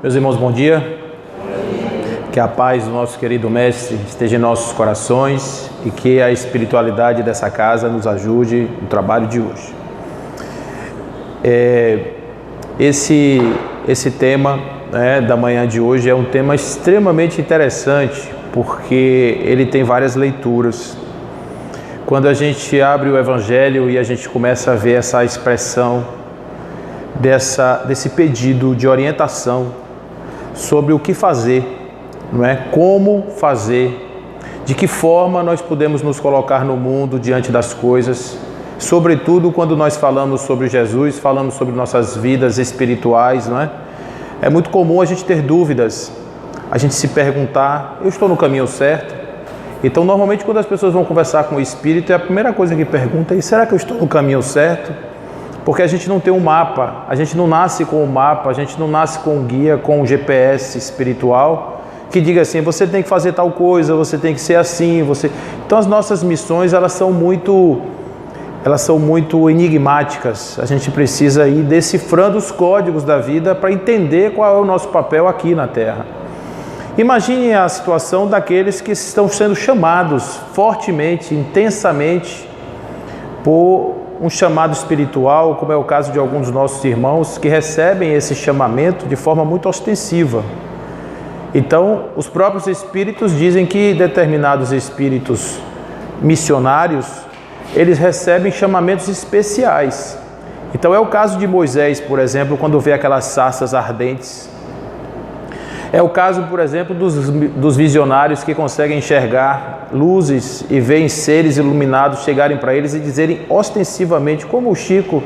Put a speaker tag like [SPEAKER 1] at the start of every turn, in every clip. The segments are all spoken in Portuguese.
[SPEAKER 1] Meus irmãos, bom dia. Que a paz do nosso querido Mestre esteja em nossos corações e que a espiritualidade dessa casa nos ajude no trabalho de hoje. Esse tema da manhã de hoje é um tema extremamente interessante, porque ele tem várias leituras. Quando a gente abre o Evangelho e a gente começa a ver essa expressão desse pedido de orientação sobre o que fazer, não é? Como fazer, de que forma nós podemos nos colocar no mundo diante das coisas, sobretudo quando nós falamos sobre Jesus, falamos sobre nossas vidas espirituais, não é? É muito comum a gente ter dúvidas, a gente se perguntar, eu estou no caminho certo? Então, normalmente, quando as pessoas vão conversar com o Espírito, a primeira coisa que pergunta é, será que eu estou no caminho certo? Porque a gente não tem um mapa, a gente não nasce com um mapa, a gente não nasce com um guia, com um GPS espiritual, que diga assim, você tem que fazer tal coisa, você tem que ser assim, Então, as nossas missões, elas são muito enigmáticas. A gente precisa ir decifrando os códigos da vida para entender qual é o nosso papel aqui na Terra. Imagine a situação daqueles que estão sendo chamados fortemente, intensamente, por um chamado espiritual, como é o caso de alguns dos nossos irmãos, que recebem esse chamamento de forma muito ostensiva. Então, os próprios espíritos dizem que determinados espíritos missionários, eles recebem chamamentos especiais. Então, é o caso de Moisés, por exemplo, quando vê aquelas sarças ardentes. É o caso, por exemplo, dos visionários que conseguem enxergar luzes e veem seres iluminados chegarem para eles e dizerem ostensivamente, como o Chico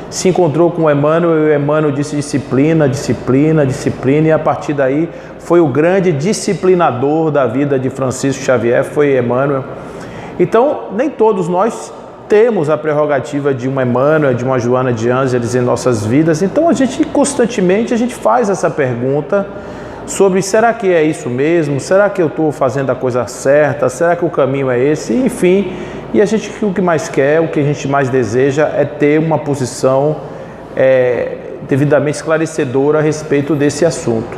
[SPEAKER 1] se encontrou com o Emmanuel e o Emmanuel disse disciplina, disciplina, disciplina, e a partir daí foi o grande disciplinador da vida de Francisco Xavier, foi Emmanuel. Então, nem todos nós temos a prerrogativa de uma Emmanuel, de uma Joana de Ângeles em nossas vidas, então a gente constantemente faz essa pergunta sobre será que é isso mesmo, será que eu estou fazendo a coisa certa, será que o caminho é esse, enfim, e a gente o que mais quer, o que a gente mais deseja é ter uma posição devidamente esclarecedora a respeito desse assunto.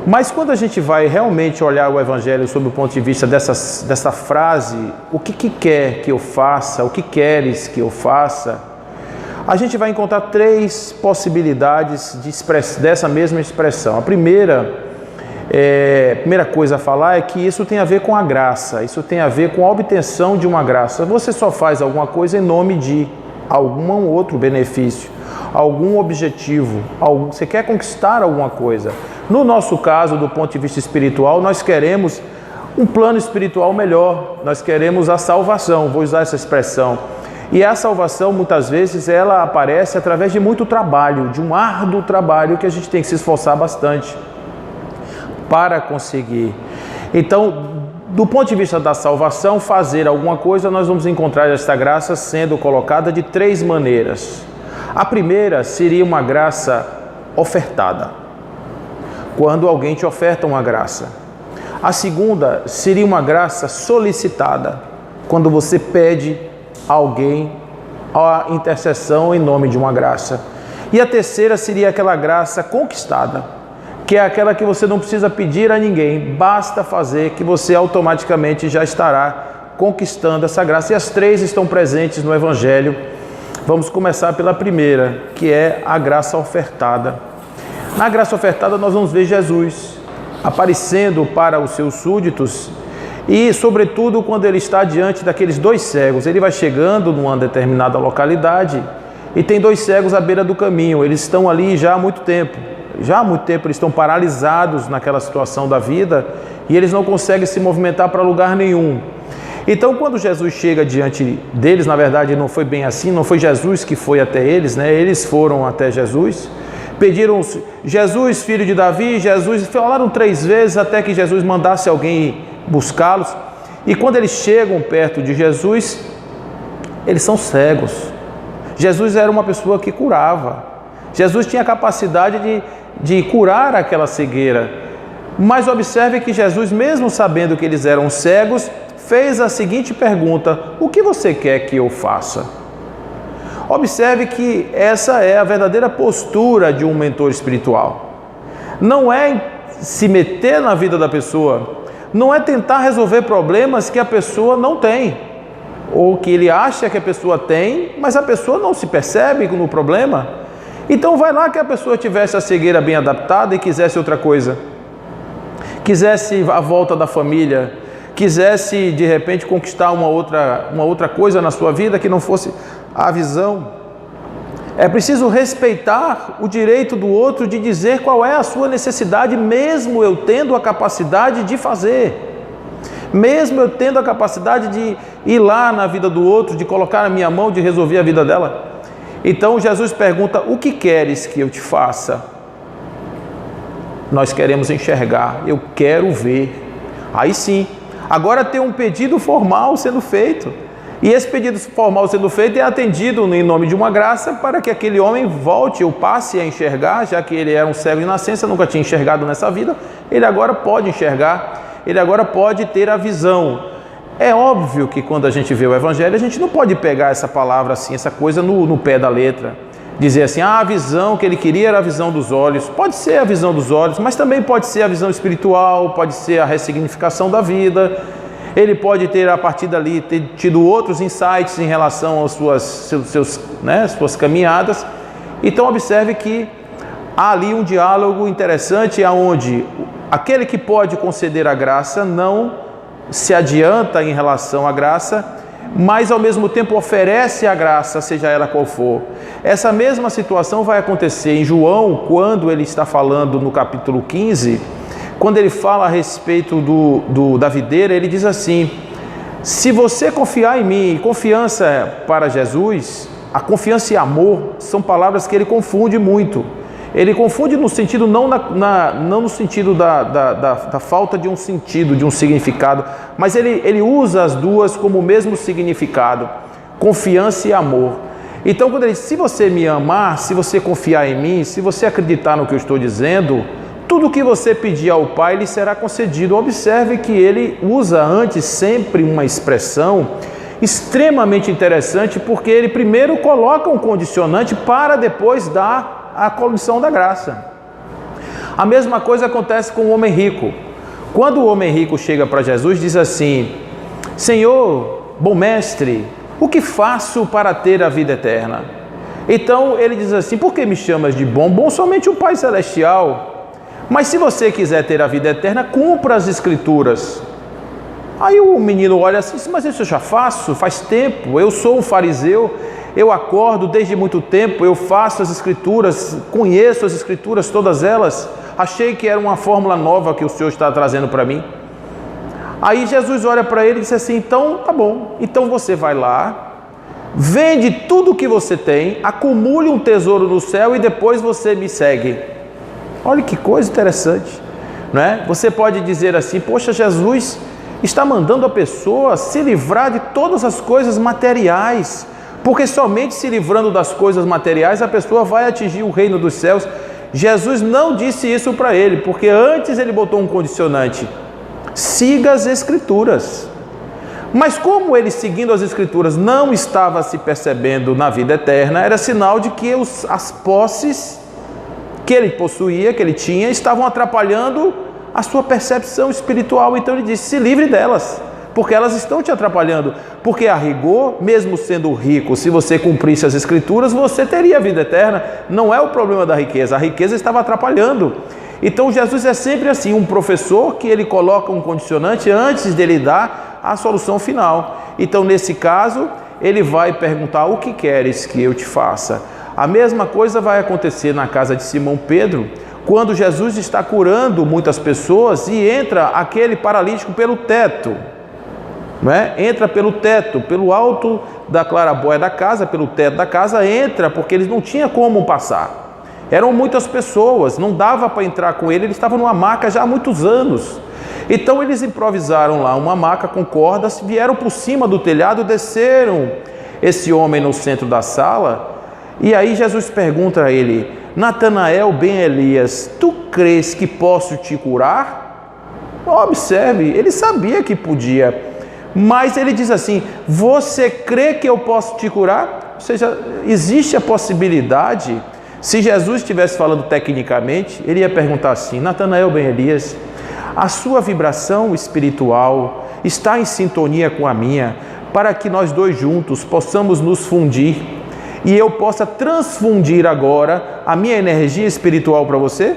[SPEAKER 1] Mas quando a gente vai realmente olhar o Evangelho sob o ponto de vista dessa frase, o que quer que eu faça, o que queres que eu faça, a gente vai encontrar três possibilidades dessa mesma expressão. A primeira coisa a falar é que isso tem a ver com a graça, isso tem a ver com a obtenção de uma graça. Você só faz alguma coisa em nome de algum outro benefício, algum objetivo, você quer conquistar alguma coisa. No nosso caso, do ponto de vista espiritual, nós queremos um plano espiritual melhor, nós queremos a salvação, vou usar essa expressão. E a salvação, muitas vezes, ela aparece através de muito trabalho, de um árduo trabalho que a gente tem que se esforçar bastante para conseguir. Então, do ponto de vista da salvação, fazer alguma coisa, nós vamos encontrar esta graça sendo colocada de três maneiras. A primeira seria uma graça ofertada, quando alguém te oferta uma graça. A segunda seria uma graça solicitada, quando você pede a alguém a intercessão em nome de uma graça. E a terceira seria aquela graça conquistada, que é aquela que você não precisa pedir a ninguém, basta fazer que você automaticamente já estará conquistando essa graça. E as três estão presentes no Evangelho. Vamos começar pela primeira, que é a graça ofertada. Na graça ofertada nós vamos ver Jesus aparecendo para os seus súditos e, sobretudo, quando ele está diante daqueles dois cegos. Ele vai chegando numa determinada localidade e tem dois cegos à beira do caminho. Eles estão ali já há muito tempo. Já há muito tempo eles estão paralisados naquela situação da vida e eles não conseguem se movimentar para lugar nenhum. Então, quando Jesus chega diante deles, na verdade não foi bem assim, não foi Jesus que foi até eles, né? Eles foram até Jesus, pediram, Jesus, filho de Davi, Jesus, falaram 3 vezes até que Jesus mandasse alguém buscá-los. E quando eles chegam perto de Jesus, eles são cegos. Jesus era uma pessoa que curava. Jesus tinha a capacidade de curar aquela cegueira. Mas observe que Jesus, mesmo sabendo que eles eram cegos, fez a seguinte pergunta: o que você quer que eu faça? Observe que essa é a verdadeira postura de um mentor espiritual. não é se meter na vida da pessoa, não é tentar resolver problemas que a pessoa não tem, ou que ele acha que a pessoa tem, mas a pessoa não se percebe no problema. Então vai lá que a pessoa tivesse a cegueira bem adaptada e quisesse outra coisa, quisesse a volta da família, quisesse de repente conquistar uma outra coisa na sua vida que não fosse a visão. É preciso respeitar o direito do outro de dizer qual é a sua necessidade, mesmo eu tendo a capacidade de fazer, mesmo eu tendo a capacidade de ir lá na vida do outro, de colocar na minha mão, de resolver a vida dela. Então Jesus pergunta: o que queres que eu te faça? Nós queremos enxergar, eu quero ver. Aí sim, agora tem um pedido formal sendo feito. E esse pedido formal sendo feito é atendido em nome de uma graça para que aquele homem volte ou passe a enxergar, já que ele era um cego de nascença, nunca tinha enxergado nessa vida, ele agora pode enxergar, ele agora pode ter a visão. É óbvio que quando a gente vê o Evangelho, a gente não pode pegar essa palavra assim, essa coisa no pé da letra, dizer assim, a visão que ele queria era a visão dos olhos. Pode ser a visão dos olhos, mas também pode ser a visão espiritual, pode ser a ressignificação da vida. Ele pode ter, a partir dali, ter tido outros insights em relação às suas caminhadas. Então, observe que há ali um diálogo interessante, onde aquele que pode conceder a graça não se adianta em relação à graça, mas ao mesmo tempo oferece a graça, seja ela qual for. Essa mesma situação vai acontecer em João, quando ele está falando no capítulo 15, quando ele fala a respeito da videira, ele diz assim: se você confiar em mim, confiança para Jesus, a confiança e amor são palavras que ele confunde muito. Ele confunde no sentido, não no sentido da falta de um sentido, de um significado, mas ele usa as duas como o mesmo significado, confiança e amor. Então, quando ele diz, se você me amar, se você confiar em mim, se você acreditar no que eu estou dizendo, tudo que você pedir ao Pai lhe será concedido. Observe que ele usa antes sempre uma expressão extremamente interessante, porque ele primeiro coloca um condicionante para depois dar a condição da graça. A mesma coisa acontece com o homem rico. Quando o homem rico chega para Jesus, diz assim: Senhor, bom mestre, o que faço para ter a vida eterna? Então ele diz assim: por que me chamas de bom? Bom somente o Pai Celestial. Mas se você quiser ter a vida eterna, cumpra as Escrituras. Aí o menino olha assim, mas isso eu já faço, faz tempo, eu sou um fariseu, eu acordo desde muito tempo, eu faço as Escrituras, conheço as Escrituras, todas elas, achei que era uma fórmula nova que o Senhor está trazendo para mim. Aí Jesus olha para ele e diz assim, então tá bom, então você vai lá, vende tudo o que você tem, acumule um tesouro no céu e depois você me segue. Olha que coisa interessante, não é? Você pode dizer assim, poxa, Jesus está mandando a pessoa se livrar de todas as coisas materiais, porque somente se livrando das coisas materiais a pessoa vai atingir o reino dos céus. Jesus não disse isso para ele, porque antes ele botou um condicionante, siga as Escrituras. Mas como ele, seguindo as Escrituras, não estava se percebendo na vida eterna, era sinal de que as posses que ele possuía, que ele tinha, estavam atrapalhando a sua percepção espiritual. Então ele disse, se livre delas, porque elas estão te atrapalhando. Porque a rigor, mesmo sendo rico, se você cumprisse as Escrituras, você teria a vida eterna. Não é o problema da riqueza, a riqueza estava atrapalhando. Então Jesus é sempre assim, um professor que ele coloca um condicionante antes dele dar a solução final. Então nesse caso, ele vai perguntar, o que queres que eu te faça? A mesma coisa vai acontecer na casa de Simão Pedro, quando Jesus está curando muitas pessoas e entra aquele paralítico pelo teto, não é? Entra pelo teto, pelo alto da clarabóia da casa, pelo teto da casa, entra porque eles não tinham como passar. Eram muitas pessoas, não dava para entrar com ele estava numa maca já há muitos anos. Então eles improvisaram lá uma maca com cordas, vieram por cima do telhado, desceram esse homem no centro da sala. E aí Jesus pergunta a ele, Natanael ben Elias, tu crês que posso te curar? Observe, ele sabia que podia, mas ele diz assim, você crê que eu posso te curar? Ou seja, existe a possibilidade Se Jesus estivesse falando tecnicamente, ele ia perguntar assim: Natanael ben Elias, a sua vibração espiritual está em sintonia com a minha, para que nós dois juntos possamos nos fundir e eu possa transfundir agora a minha energia espiritual para você?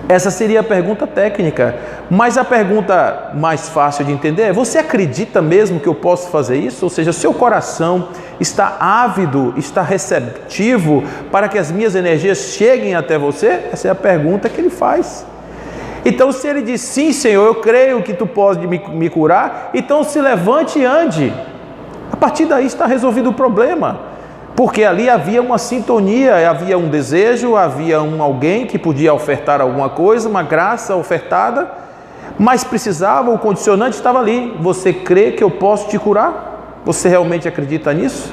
[SPEAKER 1] Essa seria a pergunta técnica, mas a pergunta mais fácil de entender é: você acredita mesmo que eu posso fazer isso? Ou seja, seu coração está ávido, está receptivo para que as minhas energias cheguem até você? Essa é a pergunta que ele faz. Então, se ele diz: sim, Senhor, eu creio que tu pode me curar, então se levante e ande. A partir daí está resolvido o problema. Porque ali havia uma sintonia, havia um desejo, havia alguém que podia ofertar alguma coisa, uma graça ofertada, mas precisava, o condicionante estava ali: você crê que eu posso te curar? Você realmente acredita nisso?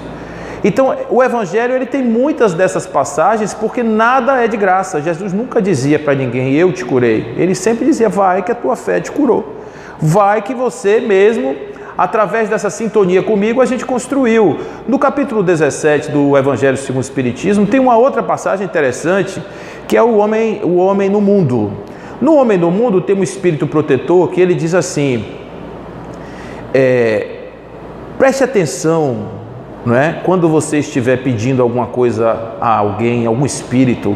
[SPEAKER 1] Então, o Evangelho ele tem muitas dessas passagens, porque nada é de graça. Jesus nunca dizia para ninguém: eu te curei. Ele sempre dizia: vai que a tua fé te curou. Vai que você mesmo, através dessa sintonia comigo, a gente construiu. No capítulo 17 do Evangelho segundo o Espiritismo, tem uma outra passagem interessante, que é o homem no mundo. No homem no mundo tem um espírito protetor que ele diz assim: preste atenção, não é? Quando você estiver pedindo alguma coisa a alguém, algum espírito,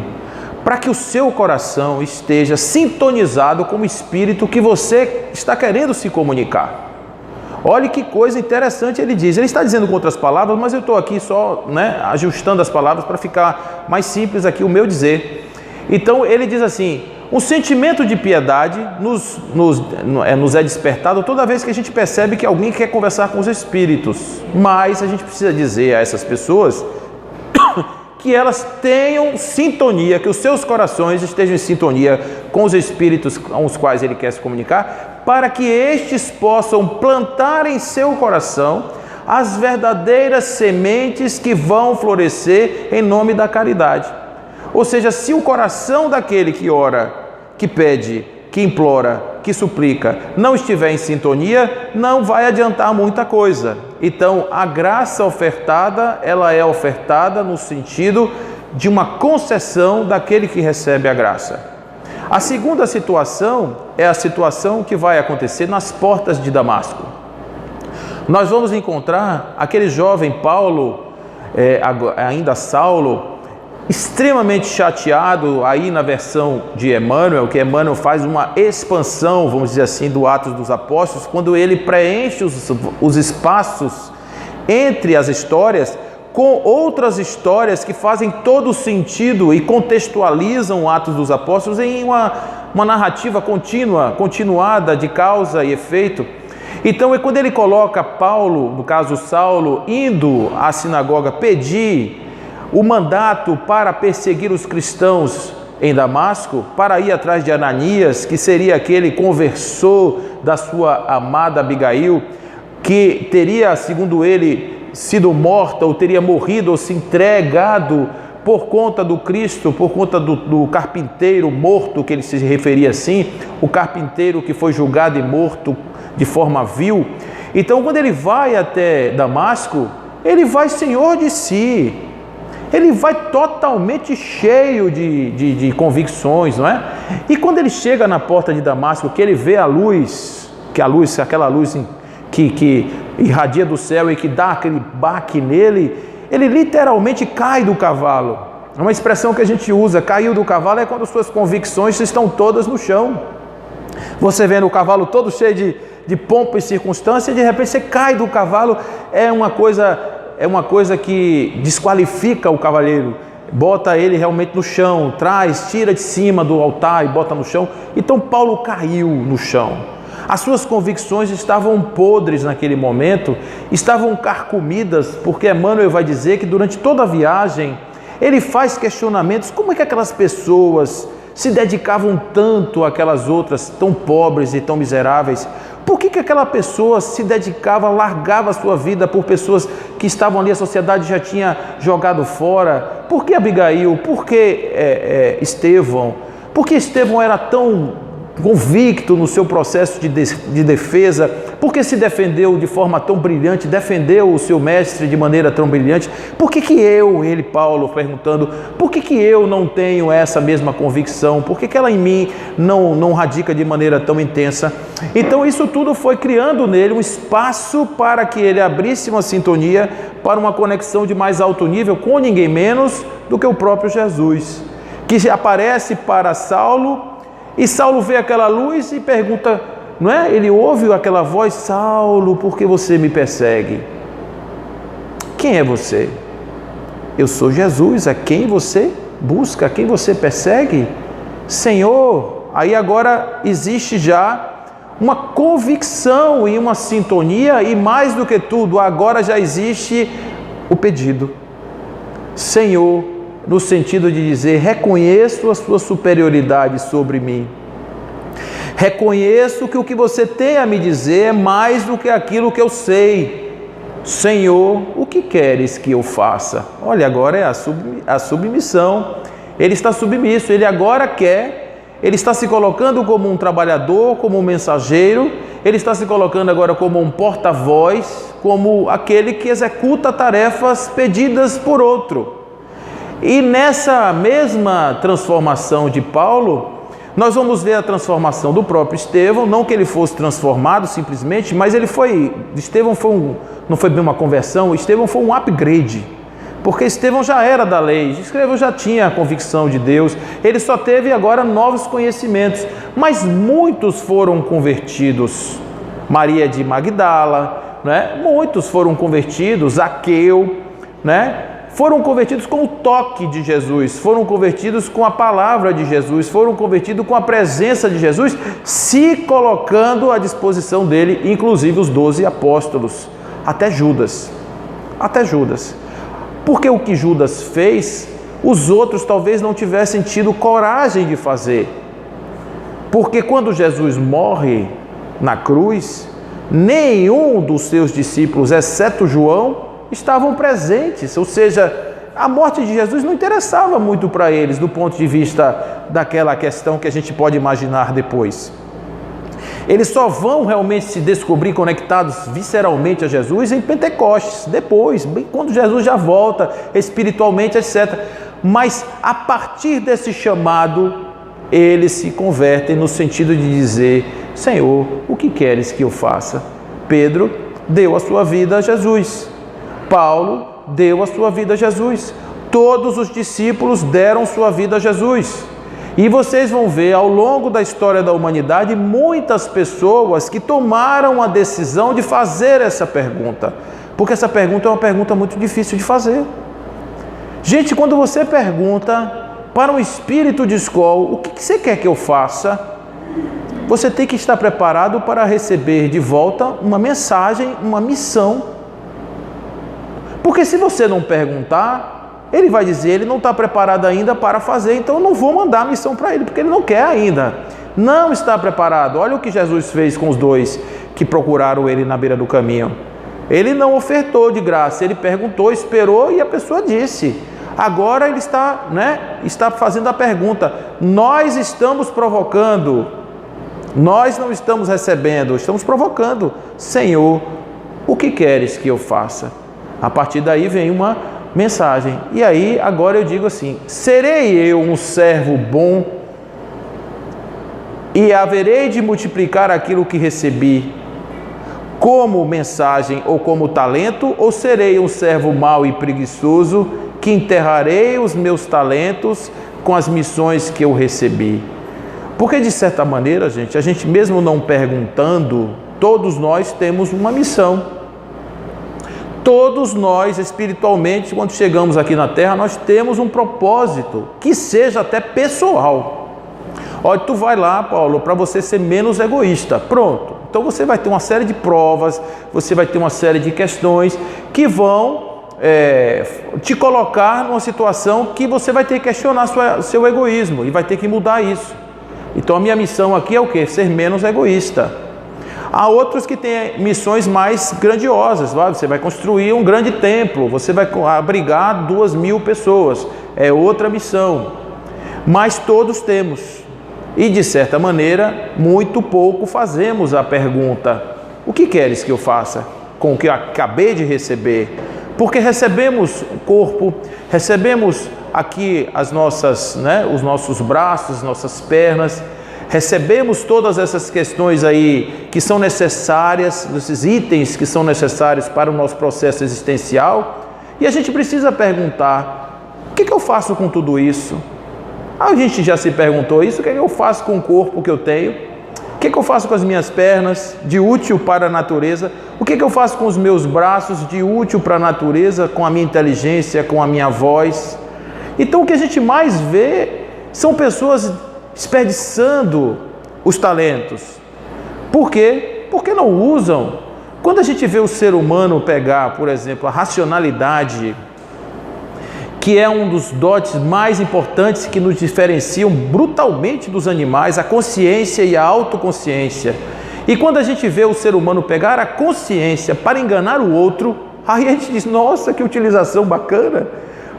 [SPEAKER 1] para que o seu coração esteja sintonizado com o espírito que você está querendo se comunicar. Olha que coisa interessante ele diz. Ele está dizendo com outras palavras, mas eu estou aqui só ajustando as palavras para ficar mais simples aqui o meu dizer. Então ele diz assim: um sentimento de piedade nos é despertado toda vez que a gente percebe que alguém quer conversar com os espíritos. Mas a gente precisa dizer a essas pessoas que elas tenham sintonia, que os seus corações estejam em sintonia com os espíritos com os quais ele quer se comunicar, para que estes possam plantar em seu coração as verdadeiras sementes que vão florescer em nome da caridade. Ou seja, se o coração daquele que ora, que pede, que implora, que suplica, não estiver em sintonia, não vai adiantar muita coisa. Então, a graça ofertada, ela é ofertada no sentido de uma concessão daquele que recebe a graça. A segunda situação é a situação que vai acontecer nas portas de Damasco. Nós vamos encontrar aquele jovem Paulo, ainda Saulo, extremamente chateado, aí na versão de Emmanuel, que Emmanuel faz uma expansão, vamos dizer assim, do Atos dos Apóstolos, quando ele preenche os espaços entre as histórias com outras histórias que fazem todo o sentido e contextualizam o Atos dos Apóstolos em uma narrativa continuada de causa e efeito. Então, quando ele coloca Paulo, no caso Saulo, indo à sinagoga pedir o mandato para perseguir os cristãos em Damasco, para ir atrás de Ananias, que seria aquele conversor da sua amada Abigail, que teria, segundo ele, sido morta, ou teria morrido, ou se entregado por conta do Cristo, por conta do carpinteiro morto, que ele se referia assim, o carpinteiro que foi julgado e morto de forma vil. Então, quando ele vai até Damasco, ele vai senhor de si, ele vai totalmente cheio de convicções, não é? E quando ele chega na porta de Damasco, que ele vê a luz, aquela luz que irradia do céu e que dá aquele baque nele, ele literalmente cai do cavalo. É uma expressão que a gente usa: caiu do cavalo é quando suas convicções estão todas no chão. Você vendo o cavalo todo cheio de pompa e circunstância, e de repente você cai do cavalo. É uma coisa que desqualifica o cavaleiro, bota ele realmente no chão, tira de cima do altar e bota no chão. Então Paulo caiu no chão. As suas convicções estavam podres naquele momento, estavam carcomidas, porque Emmanuel vai dizer que durante toda a viagem ele faz questionamentos: como é que aquelas pessoas se dedicavam tanto àquelas outras tão pobres e tão miseráveis? Por que aquela pessoa se dedicava, largava a sua vida por pessoas que estavam ali, a sociedade já tinha jogado fora? Por que Abigail? Por que Estevão? Por que Estevão era tão convicto no seu processo de defesa? Porque se defendeu de forma tão brilhante, defendeu o seu mestre de maneira tão brilhante. Por que ele, Paulo, perguntando, por que eu não tenho essa mesma convicção? Por que ela em mim não radica de maneira tão intensa? Então isso tudo foi criando nele um espaço para que ele abrisse uma sintonia para uma conexão de mais alto nível com ninguém menos do que o próprio Jesus, que aparece para Saulo, e Saulo vê aquela luz e pergunta, não é? Ele ouve aquela voz, Saulo, por que você me persegue? Quem é você? Eu sou Jesus, a quem você busca, a quem você persegue? Senhor, aí agora existe já uma convicção e uma sintonia, e mais do que tudo, agora já existe o pedido. Senhor, no sentido de dizer, reconheço a sua superioridade sobre mim. Reconheço que o que você tem a me dizer é mais do que aquilo que eu sei. Senhor, o que queres que eu faça? Olha, agora é a submissão. Ele está submisso, ele agora quer, ele está se colocando como um trabalhador, como um mensageiro, ele está se colocando agora como um porta-voz, como aquele que executa tarefas pedidas por outro. E nessa mesma transformação de Paulo, nós vamos ver a transformação do próprio Estevão, não que ele fosse transformado simplesmente, mas Estevão não foi bem uma conversão, Estevão foi um upgrade, porque Estevão já era da lei, Estevão já tinha a convicção de Deus, ele só teve agora novos conhecimentos, mas muitos foram convertidos. Maria de Magdala, né? Muitos foram convertidos, Zaqueu, né? Foram convertidos com o toque de Jesus, foram convertidos com a palavra de Jesus, foram convertidos com a presença de Jesus, se colocando à disposição dele, inclusive os 12 apóstolos, até Judas. Porque o que Judas fez, os outros talvez não tivessem tido coragem de fazer. Porque quando Jesus morre na cruz, nenhum dos seus discípulos, exceto João, estavam presentes, ou seja, a morte de Jesus não interessava muito para eles do ponto de vista daquela questão que a gente pode imaginar depois. Eles só vão realmente se descobrir conectados visceralmente a Jesus em Pentecostes, depois, bem quando Jesus já volta espiritualmente, etc. Mas a partir desse chamado, eles se convertem no sentido de dizer, Senhor, o que queres que eu faça? Pedro deu a sua vida a Jesus. Paulo deu a sua vida a Jesus. Todos os discípulos deram sua vida a Jesus. E vocês vão ver ao longo da história da humanidade muitas pessoas que tomaram a decisão de fazer essa pergunta. Porque essa pergunta é uma pergunta muito difícil de fazer. Gente, quando você pergunta para um espírito de escola, o que você quer que eu faça? Você tem que estar preparado para receber de volta uma mensagem, uma missão. Porque se você não perguntar, ele vai dizer, ele não está preparado ainda para fazer, então eu não vou mandar a missão para ele, porque ele não quer ainda. Não está preparado. Olha o que Jesus fez com os dois que procuraram ele na beira do caminho. Ele não ofertou de graça, ele perguntou, esperou e a pessoa disse. Agora ele está fazendo a pergunta. Nós estamos provocando, nós não estamos recebendo, estamos provocando. Senhor, o que queres que eu faça? A partir daí vem uma mensagem. E aí, agora eu digo assim, serei eu um servo bom e haverei de multiplicar aquilo que recebi como mensagem ou como talento, ou serei um servo mau e preguiçoso que enterrarei os meus talentos com as missões que eu recebi? Porque de certa maneira, a gente mesmo não perguntando, todos nós temos uma missão. Todos nós, espiritualmente, quando chegamos aqui na Terra, nós temos um propósito, que seja até pessoal. Olha, tu vai lá, Paulo, para você ser menos egoísta. Pronto. Então você vai ter uma série de provas, você vai ter uma série de questões que vão te colocar numa situação que você vai ter que questionar seu egoísmo e vai ter que mudar isso. Então a minha missão aqui é o quê? Ser menos egoísta. Há outros que têm missões mais grandiosas. Você vai construir um grande templo, você vai abrigar 2.000 pessoas. É outra missão. Mas todos temos. E de certa maneira, muito pouco fazemos a pergunta: o que queres que eu faça com o que eu acabei de receber? Porque recebemos o corpo, recebemos aqui as nossas, os nossos braços, nossas pernas, recebemos todas essas questões aí que são necessárias, esses itens que são necessários para o nosso processo existencial, e a gente precisa perguntar, o que eu faço com tudo isso? A gente já se perguntou isso, o que eu faço com o corpo que eu tenho? O que eu faço com as minhas pernas, de útil para a natureza? O que eu faço com os meus braços, de útil para a natureza, com a minha inteligência, com a minha voz? Então o que a gente mais vê são pessoas desperdiçando os talentos. Por quê? Porque não usam. Quando a gente vê o ser humano pegar, por exemplo, a racionalidade, que é um dos dotes mais importantes que nos diferenciam brutalmente dos animais, a consciência e a autoconsciência. E quando a gente vê o ser humano pegar a consciência para enganar o outro, aí a gente diz, nossa, que utilização bacana,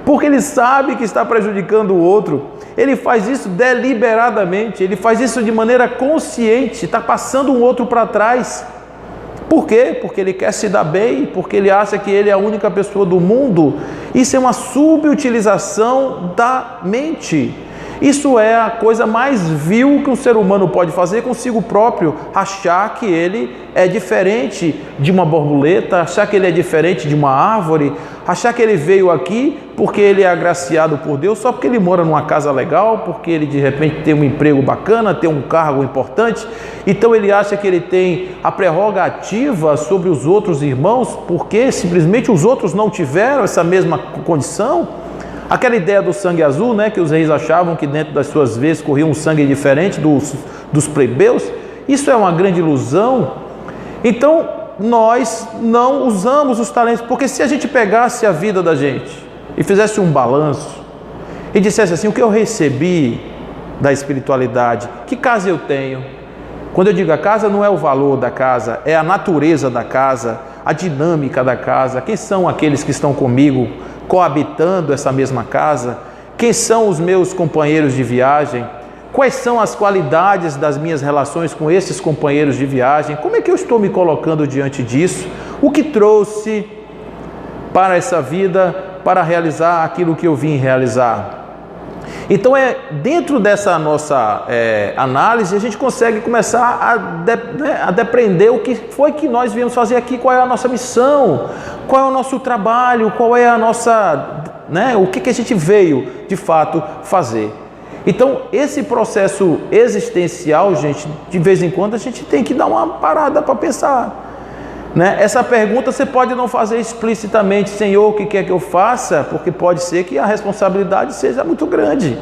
[SPEAKER 1] porque ele sabe que está prejudicando o outro, ele faz isso deliberadamente, ele faz isso de maneira consciente, está passando um outro para trás. Por quê? Porque ele quer se dar bem, porque ele acha que ele é a única pessoa do mundo. Isso é uma subutilização da mente. Isso é a coisa mais vil que um ser humano pode fazer consigo próprio, achar que ele é diferente de uma borboleta, achar que ele é diferente de uma árvore, achar que ele veio aqui porque ele é agraciado por Deus, só porque ele mora numa casa legal, porque ele de repente tem um emprego bacana, tem um cargo importante, então ele acha que ele tem a prerrogativa sobre os outros irmãos, porque simplesmente os outros não tiveram essa mesma condição. Aquela ideia do sangue azul, que os reis achavam que dentro das suas veias corria um sangue diferente dos plebeus, isso é uma grande ilusão. Então, nós não usamos os talentos, porque se a gente pegasse a vida da gente e fizesse um balanço e dissesse assim, o que eu recebi da espiritualidade, que casa eu tenho? Quando eu digo a casa, não é o valor da casa, é a natureza da casa, a dinâmica da casa, quem são aqueles que estão comigo, coabitando essa mesma casa, quem são os meus companheiros de viagem, quais são as qualidades das minhas relações com esses companheiros de viagem, como é que eu estou me colocando diante disso, o que trouxe para essa vida, para realizar aquilo que eu vim realizar. Então dentro dessa nossa análise a gente consegue começar a depreender o que foi que nós viemos fazer aqui, qual é a nossa missão, qual é o nosso trabalho, qual é a nossa, o que a gente veio de fato fazer. Então esse processo existencial, gente, de vez em quando a gente tem que dar uma parada para pensar. Essa pergunta você pode não fazer explicitamente, Senhor, o que quer que eu faça? Porque pode ser que a responsabilidade seja muito grande.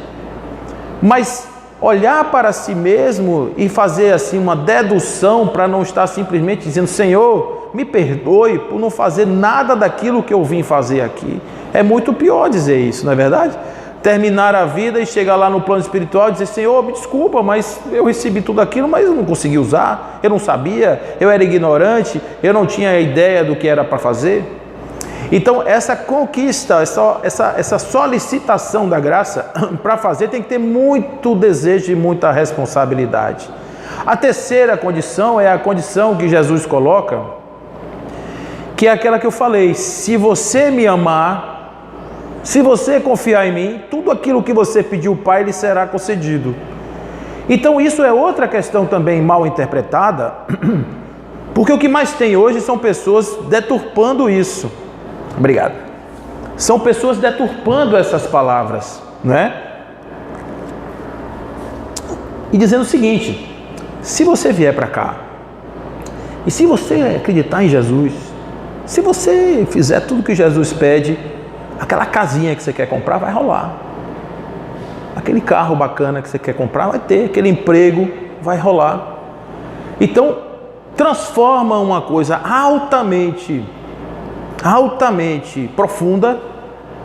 [SPEAKER 1] Mas olhar para si mesmo e fazer assim uma dedução para não estar simplesmente dizendo, Senhor, me perdoe por não fazer nada daquilo que eu vim fazer aqui. É muito pior dizer isso, não é verdade? Terminar a vida e chegar lá no plano espiritual e dizer, Senhor, me desculpa, mas eu recebi tudo aquilo, mas eu não consegui usar, eu não sabia, eu era ignorante, eu não tinha ideia do que era para fazer. Então essa conquista, essa solicitação da graça para fazer tem que ter muito desejo e muita responsabilidade. A terceira condição é a condição que Jesus coloca, que é aquela que eu falei, se você me amar, se você confiar em mim, tudo aquilo que você pediu ao Pai, lhe será concedido. Então isso é outra questão também mal interpretada, porque o que mais tem hoje são pessoas deturpando isso. Obrigado. São pessoas deturpando essas palavras, E dizendo o seguinte, se você vier para cá, e se você acreditar em Jesus, se você fizer tudo que Jesus pede, aquela casinha que você quer comprar vai rolar. Aquele carro bacana que você quer comprar vai ter. Aquele emprego vai rolar. Então, transforma uma coisa altamente profunda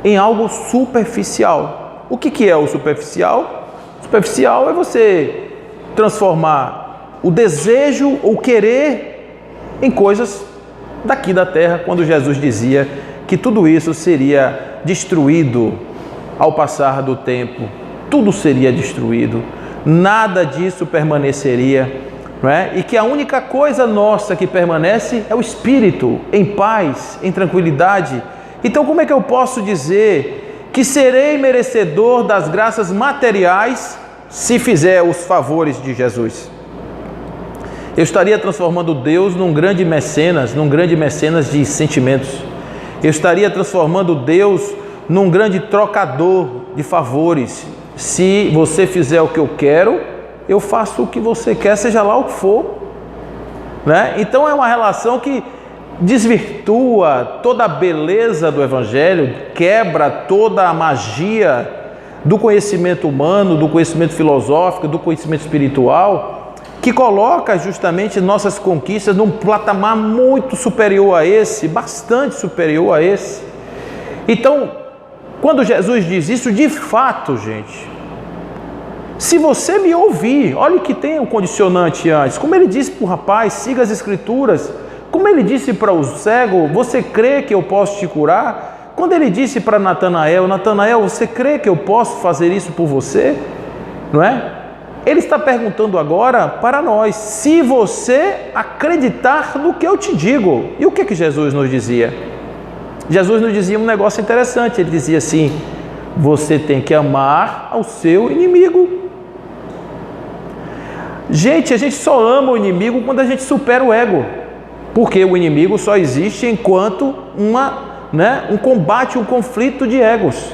[SPEAKER 1] em algo superficial. O que é o superficial? O superficial é você transformar o desejo ou querer em coisas daqui da terra, quando Jesus dizia que tudo isso seria destruído ao passar do tempo, tudo seria destruído, nada disso permaneceria, não é? E que a única coisa nossa que permanece é o espírito, em paz, em tranquilidade. Então, como é que eu posso dizer que serei merecedor das graças materiais se fizer os favores de Jesus? Eu estaria transformando Deus num grande mecenas de sentimentos. Eu estaria transformando Deus num grande trocador de favores. Se você fizer o que eu quero, eu faço o que você quer, seja lá o que for, né? Então é uma relação que desvirtua toda a beleza do Evangelho, quebra toda a magia do conhecimento humano, do conhecimento filosófico, do conhecimento espiritual, que coloca justamente nossas conquistas num patamar muito superior a esse, bastante superior a esse. Então, quando Jesus diz isso, de fato, gente, se você me ouvir, olha que tem um condicionante antes, como ele disse para o rapaz, siga as escrituras, como ele disse para o cego, você crê que eu posso te curar? Quando ele disse para Natanael, você crê que eu posso fazer isso por você? Não é? Ele está perguntando agora para nós, se você acreditar no que eu te digo. E o que Jesus nos dizia? Jesus nos dizia um negócio interessante, ele dizia assim, você tem que amar ao seu inimigo. Gente, a gente só ama o inimigo quando a gente supera o ego, porque o inimigo só existe enquanto um combate, um conflito de egos.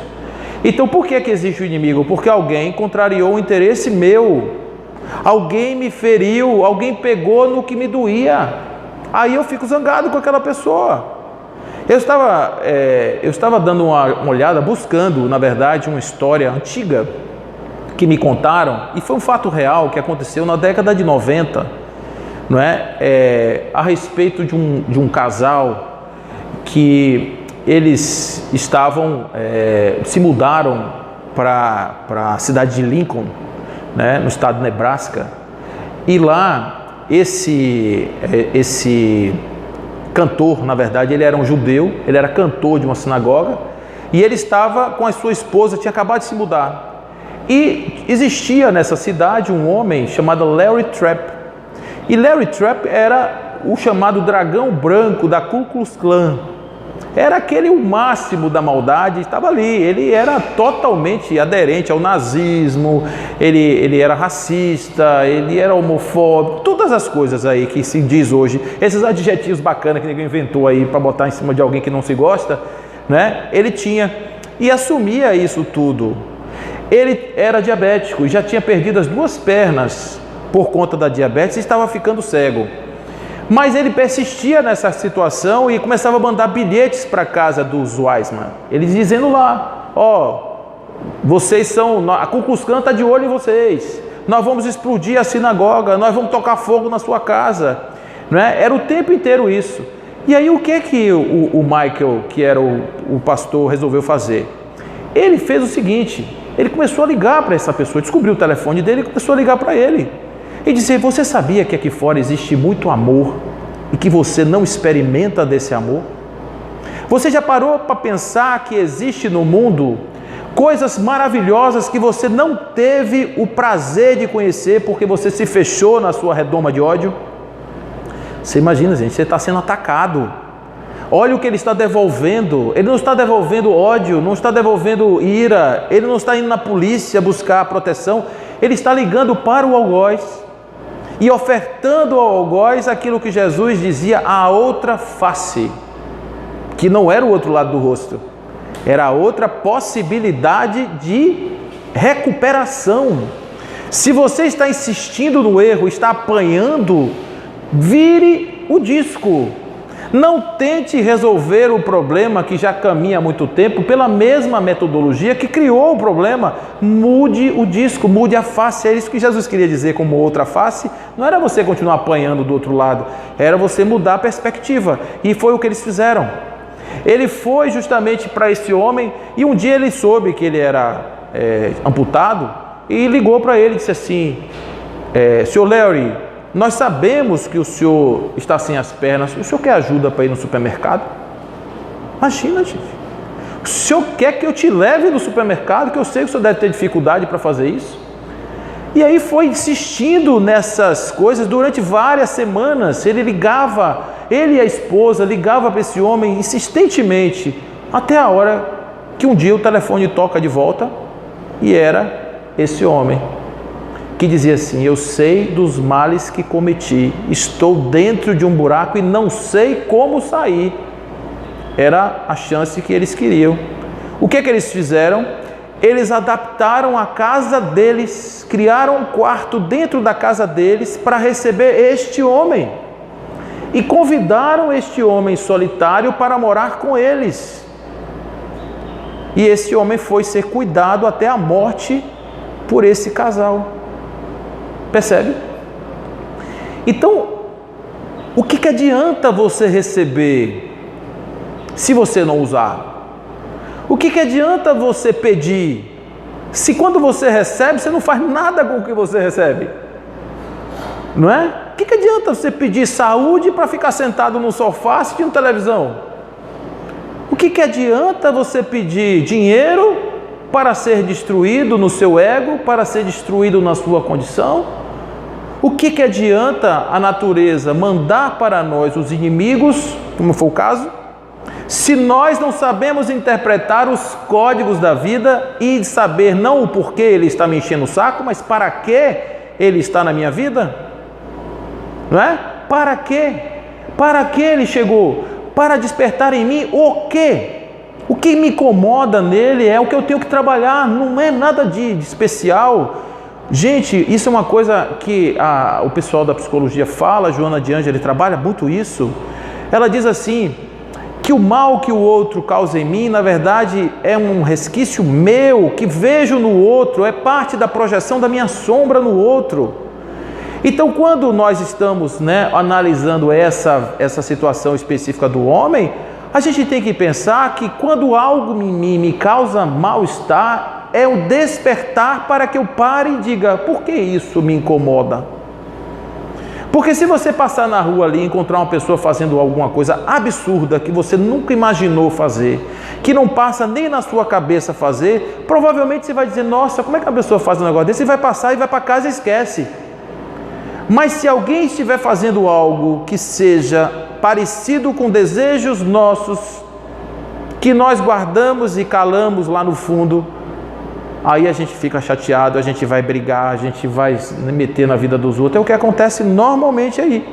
[SPEAKER 1] Então por que existe o inimigo? Porque alguém contrariou o interesse meu, alguém me feriu, alguém pegou no que me doía, aí eu fico zangado com aquela pessoa. Eu estava dando uma olhada, buscando, na verdade, uma história antiga que me contaram, e foi um fato real que aconteceu na década de 90, não é? A respeito de um casal que eles se mudaram para a cidade de Lincoln, né, no estado de Nebraska, e lá esse cantor, na verdade, ele era um judeu, ele era cantor de uma sinagoga, e ele estava com a sua esposa, tinha acabado de se mudar. E existia nessa cidade um homem chamado Larry Trapp. E Larry Trapp era o chamado dragão branco da Ku Klux Klan. Era o máximo da maldade, estava ali. Ele era totalmente aderente ao nazismo, ele era racista, ele era homofóbico, todas as coisas aí que se diz hoje, esses adjetivos bacanas que ninguém inventou aí para botar em cima de alguém que não se gosta, né? Ele tinha e assumia isso tudo. Ele era diabético e já tinha perdido as 2 pernas por conta da diabetes e estava ficando cego. Mas ele persistia nessa situação e começava a mandar bilhetes para a casa dos Weissman. Ele dizendo lá, vocês são, a Ku Klux Klan está de olho em vocês, nós vamos explodir a sinagoga, nós vamos tocar fogo na sua casa. Não é? Era o tempo inteiro isso. E aí o que o Michael, que era o pastor, resolveu fazer? Ele fez o seguinte, ele começou a ligar para essa pessoa, descobriu o telefone dele e começou a ligar para ele. E dizer, você sabia que aqui fora existe muito amor e que você não experimenta desse amor? Você já parou para pensar que existe no mundo coisas maravilhosas que você não teve o prazer de conhecer porque você se fechou na sua redoma de ódio? Você imagina, gente, você está sendo atacado. Olha o que ele está devolvendo. Ele não está devolvendo ódio, não está devolvendo ira, ele não está indo na polícia buscar proteção, ele está ligando para o algoz e ofertando ao algoz aquilo que Jesus dizia, a outra face, que não era o outro lado do rosto, era a outra possibilidade de recuperação. Se você está insistindo no erro, está apanhando, vire o disco. Não tente resolver o problema que já caminha há muito tempo pela mesma metodologia que criou o problema. Mude o disco, mude a face. É isso que Jesus queria dizer como outra face. Não era você continuar apanhando do outro lado, era você mudar a perspectiva. E foi o que eles fizeram. Ele foi justamente para esse homem e um dia ele soube que ele era amputado e ligou para ele e disse assim, Sr. Larry, nós sabemos que o senhor está sem as pernas, o senhor quer ajuda para ir no supermercado? Imagina, gente. O senhor quer que eu te leve no supermercado, que eu sei que o senhor deve ter dificuldade para fazer isso? E aí foi insistindo nessas coisas durante várias semanas. Ele e a esposa ligavam para esse homem insistentemente, até a hora que um dia o telefone toca de volta e era esse homem que dizia assim: eu sei dos males que cometi, estou dentro de um buraco e não sei como sair. Era a chance que eles queriam. O que eles fizeram? Eles adaptaram a casa deles, criaram um quarto dentro da casa deles para receber este homem e convidaram este homem solitário para morar com eles. E esse homem foi ser cuidado até a morte por esse casal. Percebe? Então, o que adianta você receber se você não usar? O que adianta você pedir se quando você recebe, você não faz nada com o que você recebe? Não é? O que adianta você pedir saúde para ficar sentado no sofá assistindo televisão? O que adianta você pedir dinheiro para ser destruído no seu ego, para ser destruído na sua condição? O que adianta a natureza mandar para nós os inimigos, como foi o caso, se nós não sabemos interpretar os códigos da vida e saber não o porquê ele está me enchendo o saco, mas para que ele está na minha vida? Não é? Para quê? Para que ele chegou? Para despertar em mim o quê? O que me incomoda nele é o que eu tenho que trabalhar, não é nada de especial. Gente, isso é uma coisa que o pessoal da psicologia fala, a Joana de Ângeli trabalha muito isso. Ela diz assim, que o mal que o outro causa em mim, na verdade, é um resquício meu, que vejo no outro, é parte da projeção da minha sombra no outro. Então, quando nós estamos analisando essa situação específica do homem, a gente tem que pensar que quando algo em mim me causa mal-estar, é o despertar para que eu pare e diga, por que isso me incomoda? Porque se você passar na rua ali e encontrar uma pessoa fazendo alguma coisa absurda que você nunca imaginou fazer, que não passa nem na sua cabeça fazer, provavelmente você vai dizer, nossa, como é que a pessoa faz um negócio desse? E vai passar e vai para casa e esquece. Mas se alguém estiver fazendo algo que seja parecido com desejos nossos, que nós guardamos e calamos lá no fundo, aí a gente fica chateado, a gente vai brigar, a gente vai meter na vida dos outros. É o que acontece normalmente aí.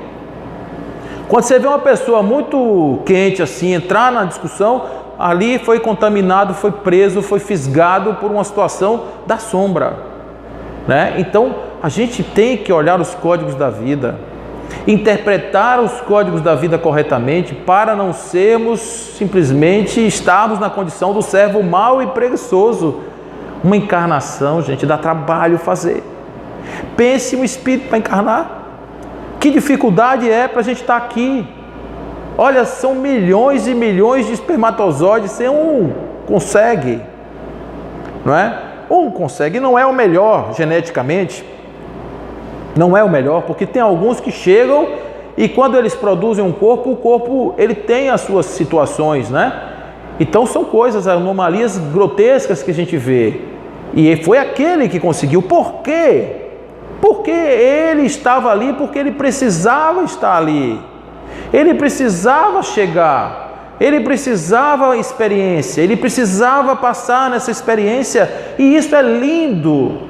[SPEAKER 1] Quando você vê uma pessoa muito quente assim, entrar na discussão, ali foi contaminado, foi preso, foi fisgado por uma situação da sombra, né? Então, a gente tem que olhar os códigos da vida, interpretar os códigos da vida corretamente, para não sermos simplesmente estarmos na condição do servo mau e preguiçoso. Uma encarnação, gente, dá trabalho fazer. Pense um espírito para encarnar. Que dificuldade é para a gente estar aqui? Olha, são milhões e milhões de espermatozoides, você consegue, não é? Consegue, não é o melhor geneticamente, não é o melhor, porque tem alguns que chegam e quando eles produzem um corpo, o corpo ele tem as suas situações, né? Então são coisas, anomalias grotescas que a gente vê. E foi aquele que conseguiu. Por quê? Porque ele estava ali, porque ele precisava estar ali. Ele precisava chegar. Ele precisava experiência. Ele precisava passar nessa experiência. E isso é lindo.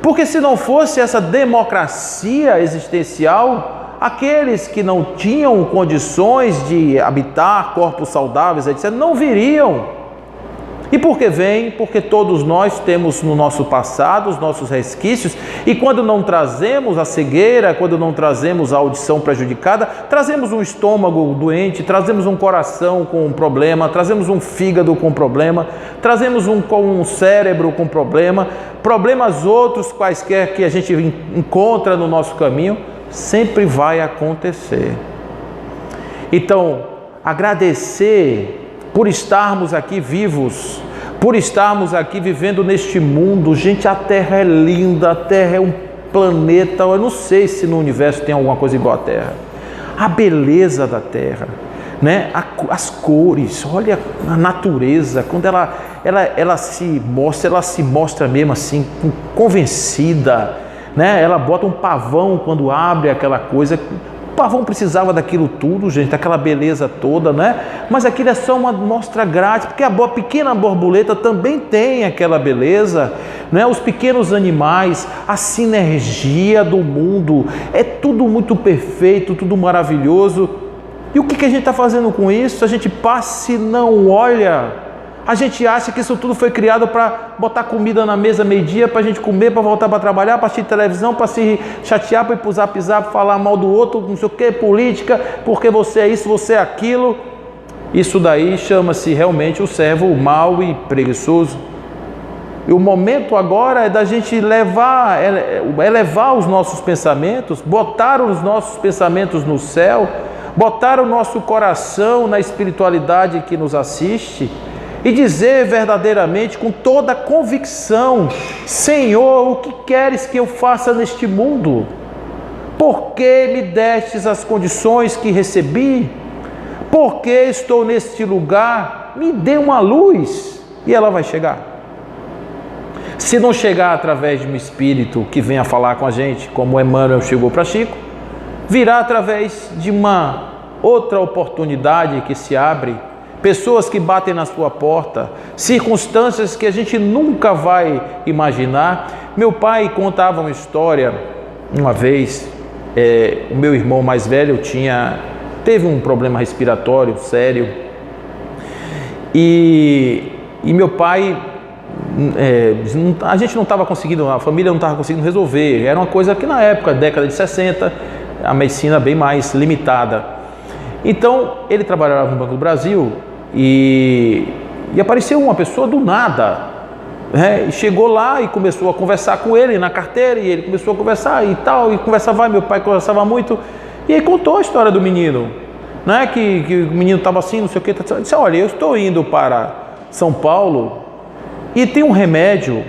[SPEAKER 1] Porque se não fosse essa democracia existencial, aqueles que não tinham condições de habitar corpos saudáveis, etc., não viriam. E por que vem? Porque todos nós temos no nosso passado os nossos resquícios, e quando não trazemos a cegueira, quando não trazemos a audição prejudicada, trazemos um estômago doente, trazemos um coração com um problema, trazemos um fígado com problema, trazemos um cérebro com problema, problemas outros quaisquer que a gente encontra no nosso caminho, sempre vai acontecer. Então, agradecer por estarmos aqui vivos, por estarmos aqui vivendo neste mundo. Gente, a Terra é linda, a Terra é um planeta, eu não sei se no universo tem alguma coisa igual à Terra. A beleza da Terra, né? As cores, olha a natureza, quando ela se mostra mesmo assim, convencida, né? Ela bota um pavão quando abre aquela coisa. O pavão precisava daquilo tudo, gente, daquela beleza toda, né? Mas aquilo é só uma mostra grátis, porque a pequena borboleta também tem aquela beleza, né? Os pequenos animais, a sinergia do mundo, é tudo muito perfeito, tudo maravilhoso. E o que a gente está fazendo com isso? A gente passa e não olha. A gente acha que isso tudo foi criado para botar comida na mesa meio-dia, para a gente comer, para voltar para trabalhar, para assistir televisão, para se chatear, para ir para o zap, para falar mal do outro, não sei o que, política, porque você é isso, você é aquilo. Isso daí chama-se realmente o servo mau e preguiçoso. E o momento agora é da gente elevar os nossos pensamentos, botar os nossos pensamentos no céu, botar o nosso coração na espiritualidade que nos assiste, e dizer verdadeiramente, com toda a convicção: Senhor, o que queres que eu faça neste mundo? Por que me destes as condições que recebi? Por que estou neste lugar? Me dê uma luz, e ela vai chegar. Se não chegar através de um espírito que venha falar com a gente, como Emmanuel chegou para Chico, virá através de uma outra oportunidade que se abre, pessoas que batem na sua porta, circunstâncias que a gente nunca vai imaginar. Meu pai contava uma história uma vez. O meu irmão mais velho teve um problema respiratório sério, e meu pai, a gente não estava conseguindo, a família não estava conseguindo resolver. Era uma coisa que na época, década de 60, a medicina bem mais limitada. Então ele trabalhava no Banco do Brasil e apareceu uma pessoa do nada, né? E chegou lá e começou a conversar com ele na carteira, e ele começou a conversar e tal, e conversava, meu pai conversava muito, e aí contou a história do menino, né? Que o menino estava assim, não sei o que, disse: olha, eu estou indo para São Paulo e tem um remédio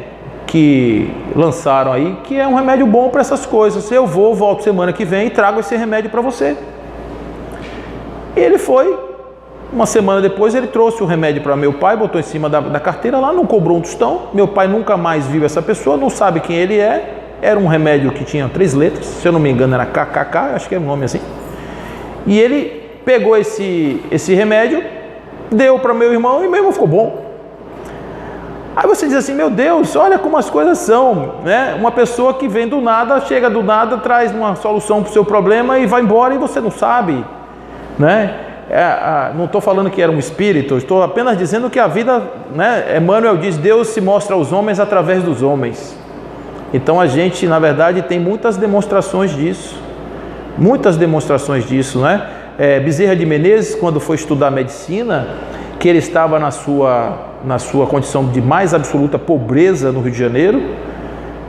[SPEAKER 1] que lançaram aí, que é um remédio bom para essas coisas. Eu volto semana que vem e trago esse remédio para você. E ele foi. Uma semana depois ele trouxe o remédio para meu pai, botou em cima da carteira lá, não cobrou um tostão. Meu pai nunca mais viu essa pessoa, não sabe quem ele é. Era um remédio que tinha 3 letras, se eu não me engano era KKK, acho que é um nome assim. E ele pegou esse remédio, deu para meu irmão, e meu irmão ficou bom. Aí você diz assim: meu Deus, olha como as coisas são, né? Uma pessoa que vem do nada, chega do nada, traz uma solução para o seu problema e vai embora, e você não sabe, né? Não estou falando que era um espírito, estou apenas dizendo que a vida, né? Emmanuel diz: Deus se mostra aos homens através dos homens. Então a gente, na verdade, tem muitas demonstrações disso, né? Bezerra de Menezes, quando foi estudar medicina, que ele estava na sua condição de mais absoluta pobreza no Rio de Janeiro,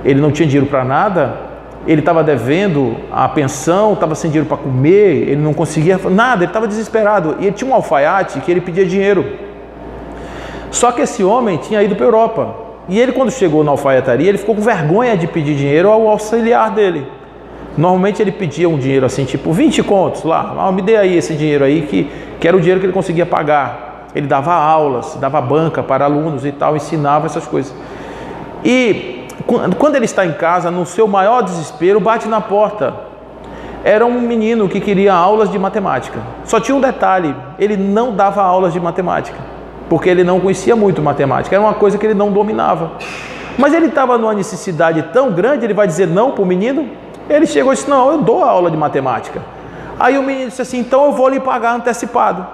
[SPEAKER 1] ele não tinha dinheiro para nada. Ele estava devendo a pensão, estava sem dinheiro para comer, ele não conseguia nada, ele estava desesperado. E ele tinha um alfaiate que ele pedia dinheiro. Só que esse homem tinha ido para a Europa. E ele, quando chegou na alfaiataria, ele ficou com vergonha de pedir dinheiro ao auxiliar dele. Normalmente ele pedia um dinheiro assim, tipo 20 contos lá, me dê aí esse dinheiro aí, que era o dinheiro que ele conseguia pagar. Ele dava aulas, dava banca para alunos e tal, ensinava essas coisas. E quando ele está em casa, no seu maior desespero, bate na porta. Era um menino que queria aulas de matemática. Só tinha um detalhe: ele não dava aulas de matemática, porque ele não conhecia muito matemática, era uma coisa que ele não dominava. Mas ele estava numa necessidade tão grande, ele vai dizer não para o menino? Ele chegou e disse: não, eu dou aula de matemática. Aí o menino disse assim: então eu vou lhe pagar antecipado.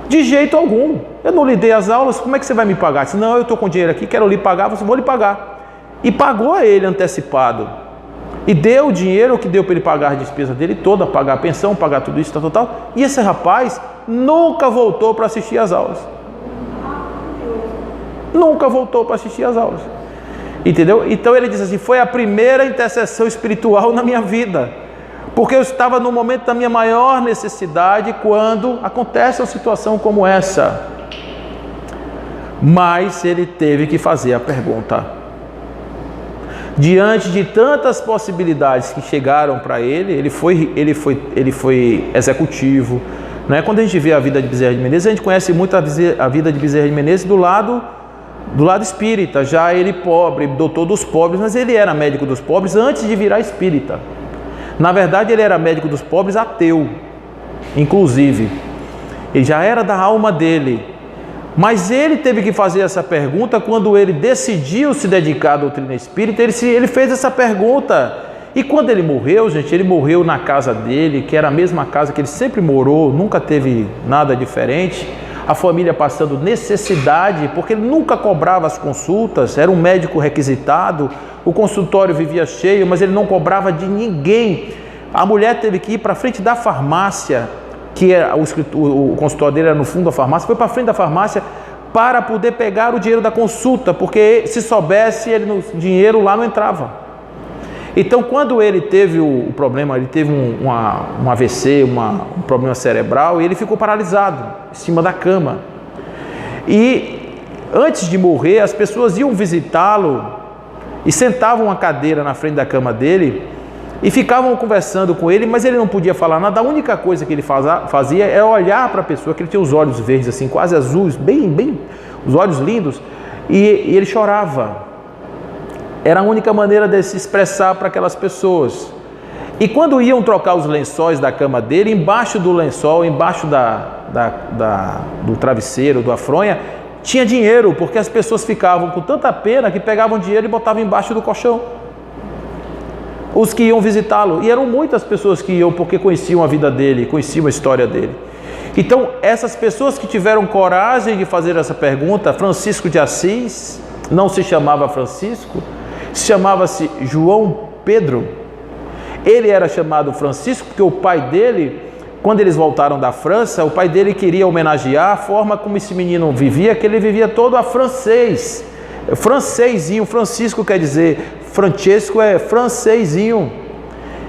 [SPEAKER 1] De jeito algum, eu não lhe dei as aulas, como é que você vai me pagar? Disse: não, eu estou com dinheiro aqui, quero lhe pagar, vou lhe pagar. E pagou a ele antecipado, e deu o dinheiro que deu para ele pagar a despesa dele toda, pagar a pensão, pagar tudo isso, tal. E esse rapaz nunca voltou para assistir às aulas. Nunca voltou para assistir às aulas. Entendeu? Então ele diz assim: foi a primeira intercessão espiritual na minha vida, porque eu estava no momento da minha maior necessidade quando acontece uma situação como essa. Mas ele teve que fazer a pergunta. Diante de tantas possibilidades que chegaram para ele foi executivo, né? Quando a gente vê a vida de Bezerra de Menezes, a gente conhece muito a vida de Bezerra de Menezes do lado do lado espírita, já ele pobre, doutor dos pobres, mas ele era médico dos pobres antes de virar espírita. Na verdade, ele era médico dos pobres ateu, inclusive. Ele já era da alma dele. Mas ele teve que fazer essa pergunta quando ele decidiu se dedicar à doutrina espírita. Ele fez essa pergunta. E quando ele morreu, gente, ele morreu na casa dele, que era a mesma casa que ele sempre morou, nunca teve nada diferente. A família passando necessidade, porque ele nunca cobrava as consultas, era um médico requisitado, o consultório vivia cheio, mas ele não cobrava de ninguém. A mulher teve que ir para frente da farmácia, que era o consultório dele era no fundo da farmácia, foi para frente da farmácia para poder pegar o dinheiro da consulta, porque se soubesse, o dinheiro lá não entrava. Então, quando ele teve o problema, ele teve um AVC, um problema cerebral, e ele ficou paralisado em cima da cama. E antes de morrer, as pessoas iam visitá-lo e sentavam uma cadeira na frente da cama dele e ficavam conversando com ele, mas ele não podia falar nada. A única coisa que ele fazia era olhar para a pessoa, que ele tinha os olhos verdes, assim, quase azuis, bem, os olhos lindos, e ele chorava. Era a única maneira de se expressar para aquelas pessoas. E quando iam trocar os lençóis da cama dele, embaixo do lençol, embaixo do travesseiro, da fronha, tinha dinheiro, porque as pessoas ficavam com tanta pena que pegavam dinheiro e botavam embaixo do colchão. Os que iam visitá-lo. E eram muitas pessoas que iam porque conheciam a vida dele, conheciam a história dele. Então, essas pessoas que tiveram coragem de fazer essa pergunta, Francisco de Assis, não se chamava Francisco, chamava-se João Pedro. Ele era chamado Francisco porque o pai dele, quando eles voltaram da França, o pai dele queria homenagear a forma como esse menino vivia, que ele vivia todo a francês, francesinho. Francisco quer dizer, Francesco é francesinho.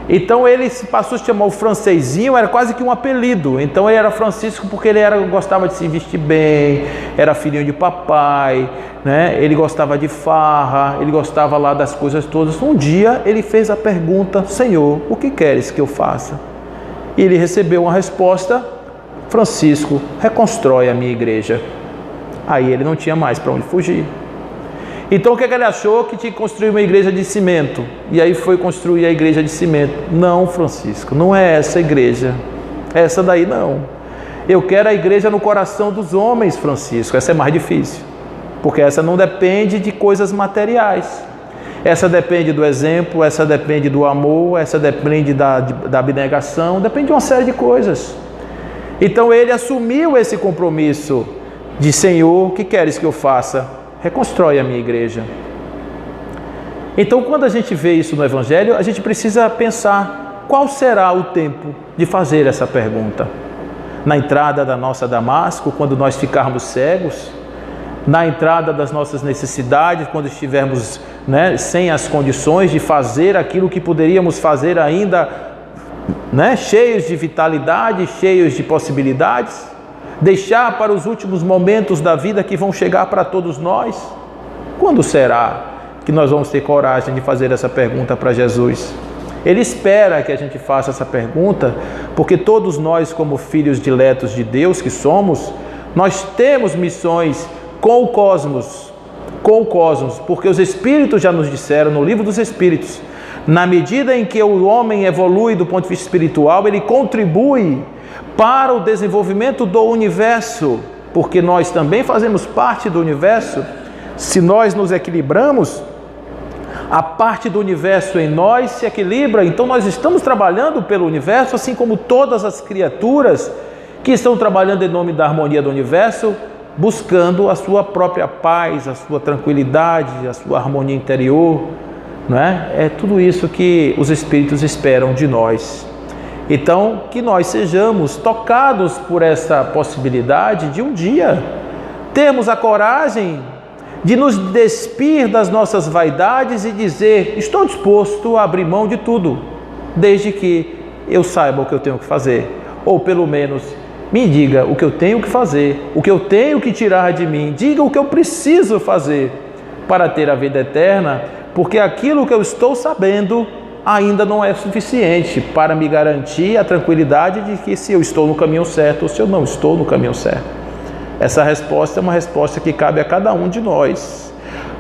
[SPEAKER 1] Então ele passou a se chamar o francesinho, era quase que um apelido. Então ele era Francisco porque ele gostava de se vestir bem, era filhinho de papai, né? Ele gostava de farra, ele gostava lá das coisas todas. Um dia ele fez a pergunta: Senhor, o que queres que eu faça? E ele recebeu uma resposta: Francisco, reconstrói a minha igreja. Aí ele não tinha mais para onde fugir. Então o que ele achou? Que tinha que construir uma igreja de cimento. E aí foi construir a igreja de cimento. Não, Francisco, não é essa igreja. Essa daí não. Eu quero a igreja no coração dos homens, Francisco. Essa é mais difícil. Porque essa não depende de coisas materiais. Essa depende do exemplo, essa depende do amor, essa depende da abnegação, depende de uma série de coisas. Então ele assumiu esse compromisso de: Senhor, o que queres que eu faça? Reconstrói a minha igreja. Então, quando a gente vê isso no Evangelho, a gente precisa pensar qual será o tempo de fazer essa pergunta. Na entrada da nossa Damasco, quando nós ficarmos cegos, na entrada das nossas necessidades, quando estivermos, sem as condições de fazer aquilo que poderíamos fazer ainda, cheios de vitalidade, cheios de possibilidades. Deixar para os últimos momentos da vida que vão chegar para todos nós? Quando será que nós vamos ter coragem de fazer essa pergunta para Jesus? Ele espera que a gente faça essa pergunta, porque todos nós, como filhos diletos de Deus que somos, nós temos missões com o cosmos, porque os Espíritos já nos disseram no Livro dos Espíritos, na medida em que o homem evolui do ponto de vista espiritual, ele contribui para o desenvolvimento do universo, porque nós também fazemos parte do universo. Se nós nos equilibramos, a parte do universo em nós se equilibra. Então nós estamos trabalhando pelo universo, assim como todas as criaturas que estão trabalhando em nome da harmonia do universo, buscando a sua própria paz, a sua tranquilidade, a sua harmonia interior, É tudo isso que os Espíritos esperam de nós. Então, que nós sejamos tocados por essa possibilidade de um dia termos a coragem de nos despir das nossas vaidades e dizer: estou disposto a abrir mão de tudo, desde que eu saiba o que eu tenho que fazer, ou pelo menos me diga o que eu tenho que fazer, o que eu tenho que tirar de mim, diga o que eu preciso fazer para ter a vida eterna, porque aquilo que eu estou sabendo ainda não é suficiente para me garantir a tranquilidade de que se eu estou no caminho certo ou se eu não estou no caminho certo. Essa resposta é uma resposta que cabe a cada um de nós.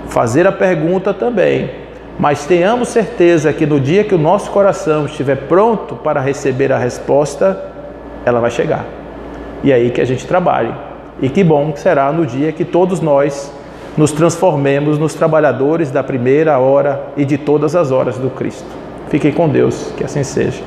[SPEAKER 1] Fazer a pergunta também, mas tenhamos certeza que no dia que o nosso coração estiver pronto para receber a resposta, ela vai chegar. E é aí que a gente trabalhe. E que bom será no dia que todos nós nos transformemos nos trabalhadores da primeira hora e de todas as horas do Cristo. Fiquem com Deus, que assim seja.